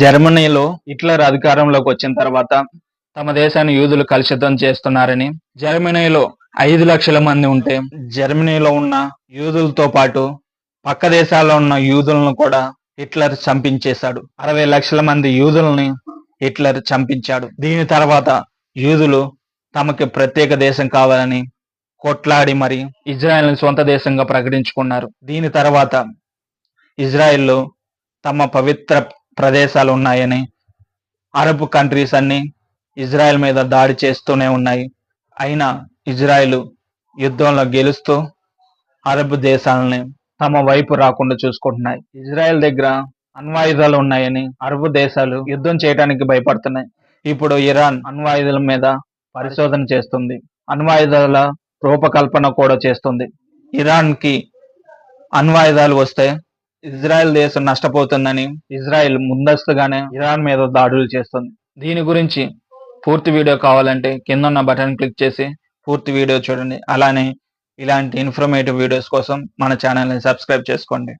జర్మనీలో హిట్లర్ అధికారంలోకి వచ్చిన తర్వాత తమ దేశాన్ని యూదులు కలుషితం చేస్తున్నారని, జర్మనీలో 5 లక్షల మంది ఉంటే జర్మనీలో ఉన్న యూదులతో పాటు పక్క దేశాల్లో ఉన్న యూదులను కూడా హిట్లర్ చంపించేశాడు. 60 లక్షల మంది యూదుల్ని హిట్లర్ చంపించాడు. దీని తర్వాత యూదులు తమకి ప్రత్యేక దేశం కావాలని కొట్లాడి మరి ఇజ్రాయెల్ని సొంత దేశంగా ప్రకటించుకున్నారు. దీని తర్వాత ఇజ్రాయెల్లో తమ పవిత్ర ప్రదేశాలు ఉన్నాయని అరబ్ కంట్రీస్ అన్ని ఇజ్రాయెల్ మీద దాడి చేస్తూనే ఉన్నాయి. అయినా ఇజ్రాయెల్ యుద్ధంలో గెలుస్తూ అరబ్ దేశాలని తమ వైపు రాకుండా చూసుకుంటున్నాయి. ఇజ్రాయెల్ దగ్గర అణ్వాయుధాలు ఉన్నాయని అరబ్ దేశాలు యుద్ధం చేయడానికి భయపడుతున్నాయి. ఇప్పుడు ఇరాన్ అణ్వాయుధాల మీద పరిశోధన చేస్తుంది. అణ్వాయుధాల రూపకల్పన కూడా చేస్తుంది. ఇరాన్ కి అణ్వాయుధాలు వస్తే ఇజ్రాయెల్ దేశం నష్టపోతుందని ఇజ్రాయెల్ ముందస్తుగానే ఇరాన్ మీద దాడులు చేస్తుంది. దీని గురించి పూర్తి వీడియో కావాలంటే కింద ఉన్న బటన్ క్లిక్ చేసి పూర్తి వీడియో చూడండి. అలానే ఇలాంటి ఇన్ఫర్మేటివ్ వీడియోస్ కోసం మన ఛానల్ని సబ్స్క్రైబ్ చేసుకోండి.